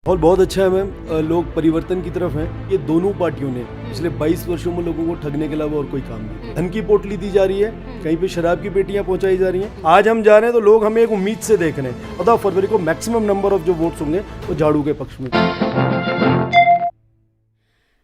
और बहुत अच्छा है मैम, लोग परिवर्तन की तरफ हैं। ये दोनों पार्टियों ने पिछले 22 वर्षों में लोगों को ठगने के अलावा और कोई काम नहीं। धन की पोटली दी जा रही है, कहीं पे शराब की पेटियां पहुंचाई जा रही हैं। आज हम जा रहे हैं तो लोग हमें एक उम्मीद से देख रहे हैं। 14 फरवरी को मैक्सिमम नंबर ऑफ जो वोट्स होंगे वो झाड़ू के पक्ष में।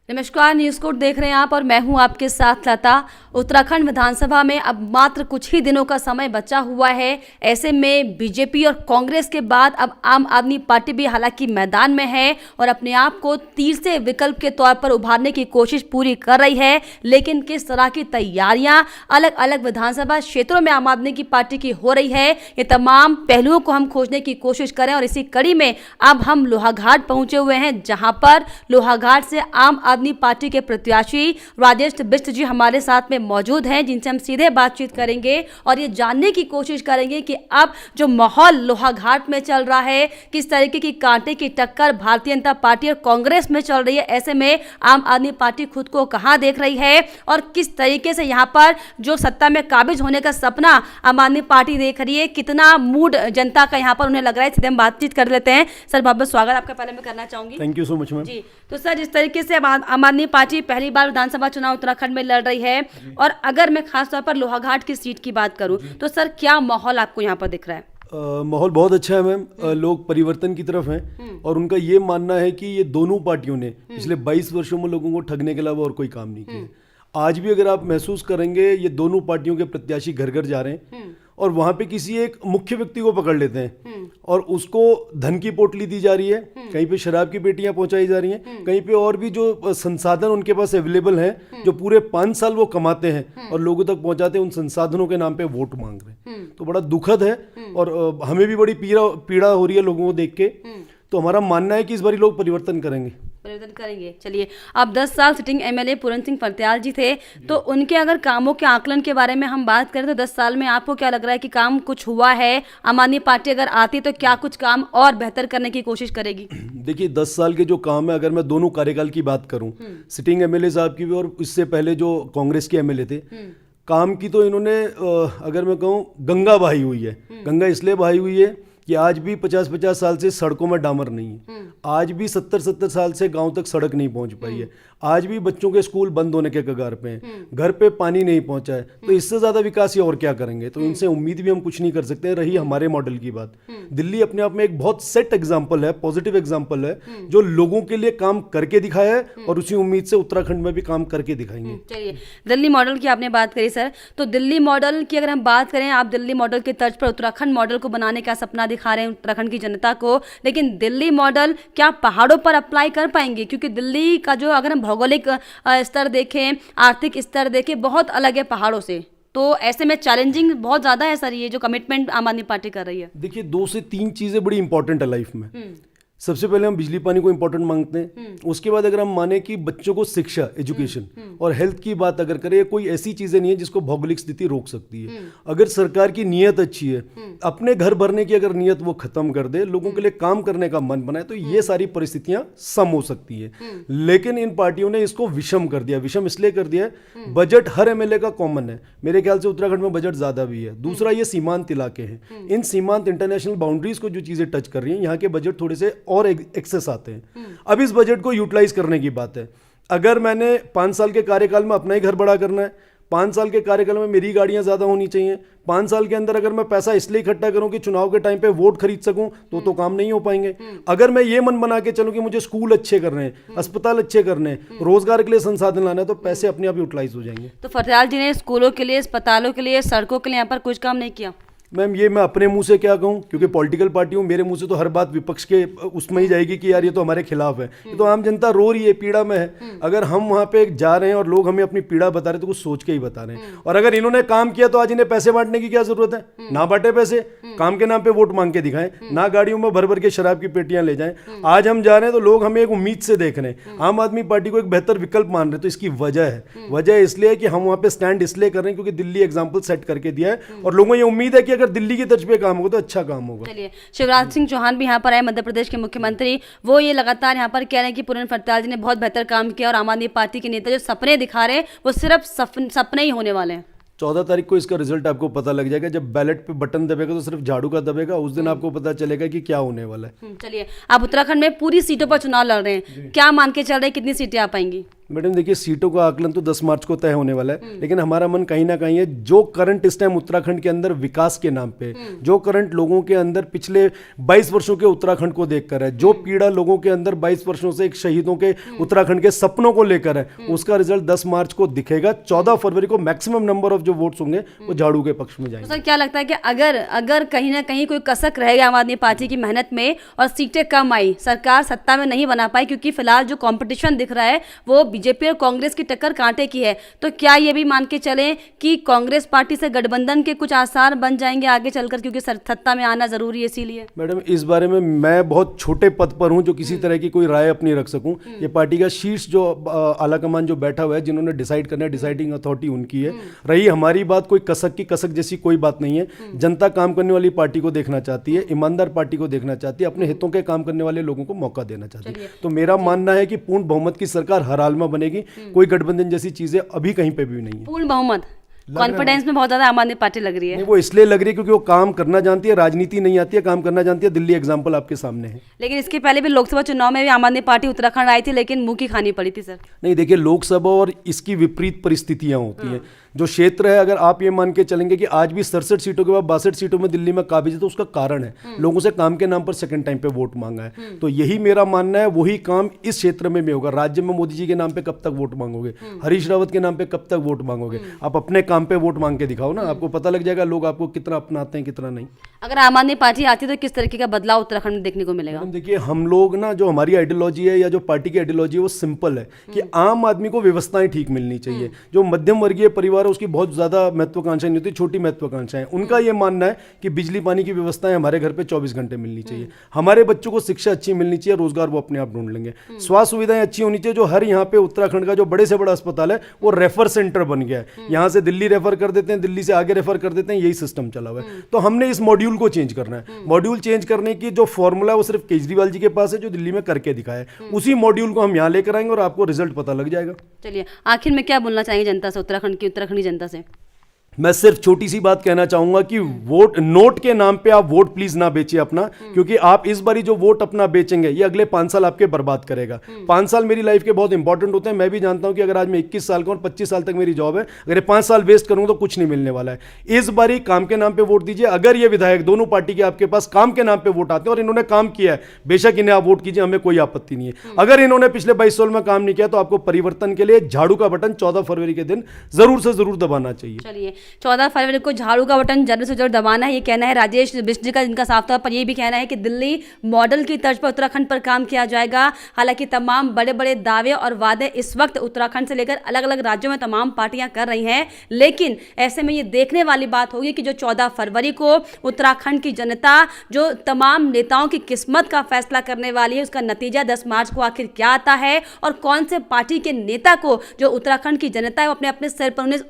नमस्कार, न्यूज कोड देख रहे हैं आप और मैं हूं आपके साथ लता। उत्तराखंड विधानसभा में अब मात्र कुछ ही दिनों का समय बचा हुआ है। ऐसे में बीजेपी और कांग्रेस के बाद अब आम आदमी पार्टी भी हालांकि मैदान में है और अपने आप को तीसरे विकल्प के तौर पर उभारने की कोशिश पूरी कर रही है। लेकिन किस तरह की तैयारियां अलग अलग विधानसभा क्षेत्रों में आम आदमी की पार्टी की हो रही है, ये तमाम पहलुओं को हम खोजने की कोशिश करें। और इसी कड़ी में अब हम लोहाघाट पहुंचे हुए हैं, जहां पर लोहाघाट से आम आदमी पार्टी के प्रत्याशी राजेश बिष्ट जी हमारे साथ में मौजूद हैं, जिनसे हम सीधे बातचीत करेंगे और ये जानने की कोशिश करेंगे कि अब जो माहौल लोहाघाट में चल रहा है, किस तरीके की कांटे की टक्कर भारतीय जनता पार्टी और कांग्रेस में चल रही है। ऐसे में आम आदमी पार्टी खुद को कहां देख रही है और किस तरीके से यहां पर जो सत्ता में काबिज होने का सपना आम आदमी पार्टी देख रही है, कितना मूड जनता का यहां पर उन्हें लग रहा है, सीधे हम बातचीत कर लेते हैं। सर, बहुत बहुत स्वागत आपका पहले मैं करना चाहूंगी। Thank you so much ma'am. जी, तो सर, जिस तरीके से आम आदमी पार्टी पहली बार विधानसभा चुनाव उत्तराखंड में लड़ रही है और अगर मैं खासतौर पर लोहाघाट की सीट की बात करूं तो सर क्या माहौल आपको यहाँ पर दिख रहा है? माहौल बहुत अच्छा है मैम, लोग परिवर्तन की तरफ हैं और उनका ये मानना है कि ये दोनों पार्टियों ने पिछले 22 वर्षों में लोगों को ठगने के अलावा और कोई काम नहीं किया। आज भी अगर आप महसूस करेंगे, ये दोनों पार्टियों के प्रत्याशी घर घर जा रहे हैं और वहां पे किसी एक मुख्य व्यक्ति को पकड़ लेते हैं और उसको धन की पोटली दी जा रही है, कहीं पे शराब की पेटियां पहुंचाई जा रही हैं, कहीं पे और भी जो संसाधन उनके पास अवेलेबल हैं, जो पूरे 5 साल वो कमाते हैं और लोगों तक पहुंचाते हैं, उन संसाधनों के नाम पे वोट मांग रहे हैं। तो बड़ा दुखद है और हमें भी बड़ी पीड़ा हो रही है लोगों को देख के। तो हमारा मानना है कि इस बार लोग परिवर्तन करेंगे। चलिए, अब 10 साल सिटिंग एमएलए पूरन सिंह फर्त्याल जी थे, तो उनके अगर कामों के आकलन के बारे में हम बात करें तो 10 साल में आपको क्या लग रहा है कि काम कुछ हुआ है? आम आदमी पार्टी अगर आती तो क्या कुछ काम और बेहतर करने की कोशिश करेगी? देखिए, 10 साल के जो काम है, अगर मैं दोनों कार्यकाल की बात करूं, सिटिंग एमएलए साहब की भी और इससे पहले जो कांग्रेस के एमएलए थे, काम की तो इन्होंने अगर मैं कहूँ गंगा बहाई हुई है। गंगा इसलिए बहाई हुई है कि आज भी 50-50 साल से सड़कों में डामर नहीं है। आज भी 70-70 साल से गांव तक सड़क नहीं पहुंच पाई है। आज भी बच्चों के स्कूल बंद होने के कगार पे हैं, घर पे पानी नहीं पहुंचा है। तो इससे ज्यादा विकास ये और क्या करेंगे? तो इनसे उम्मीद भी हम कुछ नहीं कर सकते। रही हमारे मॉडल की बात, दिल्ली अपने आप में एक बहुत सेट एग्जाम्पल है, पॉजिटिव एग्जाम्पल है, जो लोगों के लिए काम करके दिखाया है और उसी उम्मीद से उत्तराखंड में भी काम करके दिखाएंगे। चलिए, दिल्ली मॉडल की आपने बात करी सर, तो दिल्ली मॉडल की अगर हम बात करें, आप दिल्ली मॉडल के तर्ज पर उत्तराखंड मॉडल को बनाने का सपना दिखा रहे हैं उत्तराखंड की जनता को, लेकिन दिल्ली मॉडल क्या पहाड़ों पर अप्लाई कर पाएंगे? क्योंकि दिल्ली का जो अगर हम भौगोलिक स्तर देखें, आर्थिक स्तर देखें, बहुत अलग है पहाड़ों से। तो ऐसे में चैलेंजिंग बहुत ज्यादा है सर, ये जो कमिटमेंट आम आदमी पार्टी कर रही है। देखिए, 2 से 3 चीजें बड़ी इंपॉर्टेंट है लाइफ में। सबसे पहले हम बिजली पानी को इंपॉर्टेंट मांगते हैं। उसके बाद अगर हम माने कि बच्चों को शिक्षा, एजुकेशन और हेल्थ की बात अगर करें, कोई ऐसी चीजें नहीं है जिसको भौगोलिक स्थिति रोक सकती है। अगर सरकार की नीयत अच्छी है, अपने घर भरने की अगर नीयत वो खत्म कर दे, लोगों के लिए काम करने का मन बनाए, तो ये सारी परिस्थितियां सम हो सकती है। लेकिन इन पार्टियों ने इसको विषम कर दिया। विषम इसलिए कर दिया, बजट हर एमएलए का कॉमन है। मेरे ख्याल से उत्तराखंड में बजट ज्यादा भी है। दूसरा, ये सीमांत इलाके हैं। इन सीमांत इंटरनेशनल बाउंड्रीज को जो चीजें टच कर रही हैं, यहाँ के बजट थोड़े से और एक्सेस आते हैं। अब इस बजट को यूटिलाइज करने की बात है। अगर मैंने 5 साल के कार्यकाल में अपना ही घर बड़ा करना है, 5 साल के कार्यकाल में मेरी गाड़ियां ज्यादा होनी चाहिए, 5 साल के अंदर अगर मैं पैसा इसलिए इकट्ठा करूं कि चुनाव के टाइम पे वोट खरीद सकूं, तो काम नहीं हो पाएंगे। अगर मैं ये मन बना के चलूं कि मुझे स्कूल अच्छे करने हैं, अस्पताल अच्छे करने हैं, रोजगार के लिए संसाधन लाना है, तो पैसे अपने आप यूटिलाइज हो जाएंगे। तो फर्त्याल जी ने स्कूलों के लिए, अस्पतालों के लिए, सड़कों के लिए यहाँ पर कुछ काम नहीं किया? मैम, ये मैं अपने मुंह से क्या कहूँ, क्योंकि पॉलिटिकल पार्टी हूँ, मेरे मुंह से तो हर बात विपक्ष के उसमें ही जाएगी कि यार ये तो हमारे खिलाफ है। ये तो आम जनता रो रही है, पीड़ा में है। अगर हम वहाँ पे जा रहे हैं और लोग हमें अपनी पीड़ा बता रहे हैं, तो कुछ सोच के ही बता रहे हैं। और अगर इन्होंने काम किया तो आज इन्हें पैसे बांटने की क्या जरूरत है? ना बांटे पैसे, काम के नाम पे वोट मांग के दिखाएं, ना गाड़ियों में भर भर के शराब की पेटियां ले जाएं। आज हम जा रहे हैं तो लोग हमें एक उम्मीद से देख रहे हैं, आम आदमी पार्टी को एक बेहतर विकल्प मान रहे हैं। तो इसकी वजह इसलिए है कि हम वहाँ पे स्टैंड इसलिए कर रहे हैं क्योंकि दिल्ली एग्जाम्पल सेट करके दिया है और लोगों को ये उम्मीद है कि अगर दिल्ली की तर्ज पे काम होगा तो अच्छा काम होगा। चलिए, शिवराज सिंह चौहान भी यहाँ पर आए, मध्य प्रदेश के मुख्यमंत्री। वो ये लगातार यहाँ पर कह रहे हैं कि पूरन फर्त्याल जी ने बहुत बेहतर काम किया और आम आदमी पार्टी के नेता जो सपने दिखा रहे हैं वो सिर्फ सपने ही होने वाले हैं। 14 तारीख को इसका रिजल्ट आपको पता लग जाएगा। जब बैलेट पे बटन दबेगा तो सिर्फ झाड़ू का दबेगा, उस दिन आपको पता चलेगा कि क्या होने वाला है। चलिए, आप उत्तराखंड में पूरी सीटों पर चुनाव लड़ रहे हैं, क्या मान के चल रहे हैं कितनी सीटें आ पाएंगी? मैडम देखिए, सीटों का आकलन तो 10 मार्च को तय होने वाला है, लेकिन हमारा मन कहीं ना कहीं है जो करंट इस टाइम उत्तराखंड के अंदर विकास के नाम पे, जो करंट लोगों के अंदर पिछले 22 वर्षों के उत्तराखंड को देखकर है, जो पीड़ा लोगों के अंदर 22 वर्षों से एक शहीदों के उत्तराखंड के सपनों को लेकर है, उसका रिजल्ट 10 मार्च को दिखेगा। 14 फरवरी को मैक्सिमम नंबर ऑफ जो वोट्स होंगे वो झाड़ू के पक्ष में जाएंगे। सर, क्या लगता है कि अगर कहीं ना कहीं कोई कसक रहेगा आम आदमी पार्टी की मेहनत में और सीटें कम आई, सरकार सत्ता में नहीं बना पाई, क्योंकि फिलहाल जो कंपटीशन दिख रहा है वो बीजेपी और कांग्रेस की टक्कर कांटे की है, तो क्या ये भी मान के चलें कि कांग्रेस पार्टी से गठबंधन के कुछ आसार बन जाएंगे आगे चलकर, क्योंकि सत्ता में आना जरूरी है इसीलिए? मैडम, इस बारे में मैं बहुत छोटे पद पर हूं जो किसी तरह की कोई राय अपनी रख सकूं। ये पार्टी का शीर्ष जो आला कमान जो बैठा हुआ है, जिन्होंने डिसाइड करना है, डिसाइडिंग अथॉरिटी उनकी है। रही हमारी बात, कोई कसक जैसी कोई बात नहीं है। जनता काम करने वाली पार्टी को देखना चाहती है, ईमानदार पार्टी को देखना चाहती है, अपने हितों के काम करने वाले लोगों को मौका देना चाहती है। तो मेरा मानना है कि पूर्ण बहुमत की सरकार हर हाल में बनेगी, कोई गठबंधन जैसी चीजें अभी कहीं पे भी नहीं है। पूर्ण बहुमत कॉन्फिडेंस में बहुत ज्यादा आम आदमी पार्टी लग रही है। वो इसलिए लग रही है क्योंकि वो काम करना जानती है, राजनीति नहीं आती है, काम करना जानती है। दिल्ली एग्जाम्पल आपके सामने है। लेकिन इसके पहले भी लोकसभा चुनाव में भी आम आदमी पार्टी उत्तराखंड आई थी, लेकिन मुंह की खानी पड़ी थी। सर नहीं, देखिए, लोकसभा और इसकी विपरीत परिस्थितियां होती हैं। जो क्षेत्र है, अगर आप ये मान के चलेंगे कि आज भी 67 सीटों के बाद 62 सीटों में दिल्ली में काबिज है, तो उसका कारण है लोगों से काम के नाम पर सेकंड टाइम पे वोट मांगा है। तो यही मेरा मानना है, वही काम इस क्षेत्र में भी होगा। राज्य में मोदी जी के नाम पे कब तक वोट मांगोगे? हरीश रावत के नाम पे कब तक वोट मांगोगे? आप अपने काम पे वोट मांग के दिखाओ ना, आपको पता लग जाएगा लोग आपको कितना अपनाते हैं, कितना नहीं। अगर आम आदमी पार्टी आती है तो किस तरीके का बदलाव उत्तराखंड में देखने को मिलेगा? देखिए, हम लोग ना, जो हमारी आइडियोलॉजी है या जो पार्टी की आइडियोलॉजी है, वो सिंपल है कि आम आदमी को व्यवस्थाएं ठीक मिलनी चाहिए। जो मध्यम वर्गीय परिवार है उसकी बहुत ज्यादा महत्वाकांक्षा नहीं होती, छोटी महत्वाकांक्षाएं। उनका यह मानना है कि बिजली पानी की व्यवस्थाएं हमारे घर पे 24 घंटे मिलनी चाहिए, हमारे बच्चों को शिक्षा अच्छी मिलनी चाहिए, रोजगार वो अपने आप ढूंढ लेंगे, स्वास्थ्य सुविधाएं अच्छी होनी चाहिए। जो हर यहाँ पे उत्तराखंड का जो बड़े से बड़ा अस्पताल है वो रेफर सेंटर बन गया है। यहाँ से दिल्ली रेफर कर देते हैं, दिल्ली से आगे रेफर कर देते हैं, यही सिस्टम चला हुआ है। तो हमने इस मॉड्यूल को चेंज करना है। मॉड्यूल चेंज करने की जो फॉर्मूला है वो सिर्फ केजरीवाल जी के पास है, जो दिल्ली में करके दिखाया है। उसी मॉड्यूल को हम यहाँ लेकर आएंगे और आपको रिजल्ट पता लग जाएगा। चलिए, आखिर में क्या बोलना चाहेंगे जनता से, उत्तराखंडी जनता से? मैं सिर्फ छोटी सी बात कहना चाहूंगा कि वोट, नोट के नाम पे आप वोट प्लीज ना बेचिए अपना, क्योंकि आप इस बारी जो वोट अपना बेचेंगे ये अगले 5 साल आपके बर्बाद करेगा। 5 साल मेरी लाइफ के बहुत इंपॉर्टेंट होते हैं। मैं भी जानता हूं कि अगर आज मैं 21 साल का और 25 साल तक मेरी जॉब है, अगर ये 5 साल वेस्ट करूंगा तो कुछ नहीं मिलने वाला है। इस बारी काम के नाम पे वोट दीजिए। अगर ये विधायक दोनों पार्टी के आपके पास काम के नाम पे वोट आते हैं और इन्होंने काम किया है, बेशक इन्हें आप वोट कीजिए, हमें कोई आपत्ति नहीं है। अगर इन्होंने पिछले 22 साल में काम नहीं किया तो आपको परिवर्तन के लिए झाड़ू का बटन 14 फरवरी के दिन जरूर से जरूर दबाना चाहिए। चलिए, 14 फरवरी को झाड़ू का बटन जरूर से जरूर दबाना है, ये कहना है राजेश बिष्ट जी का, जिनका साफ तौर पर ये भी कहना है कि दिल्ली मॉडल की तर्ज पर उत्तराखंड पर काम किया जाएगा। हालांकि तमाम बड़े बड़े दावे और वादे इस वक्त उत्तराखंड से लेकर अलग अलग राज्यों में तमाम पार्टियां कर रही हैं, लेकिन ऐसे में ये देखने वाली बात होगी कि जो 14 फरवरी को उत्तराखंड की जनता जो तमाम नेताओं की किस्मत का फैसला करने वाली है, उसका नतीजा 10 मार्च को आखिर क्या आता है और कौन से पार्टी के नेता को जो उत्तराखंड की जनता है वो अपने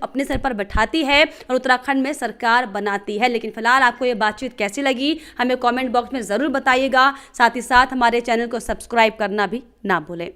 अपने सिर पर बैठाती है और उत्तराखंड में सरकार बनाती है। लेकिन फिलहाल आपको ये बातचीत कैसी लगी हमें कमेंट बॉक्स में जरूर बताइएगा। साथ ही साथ हमारे चैनल को सब्सक्राइब करना भी ना भूलें।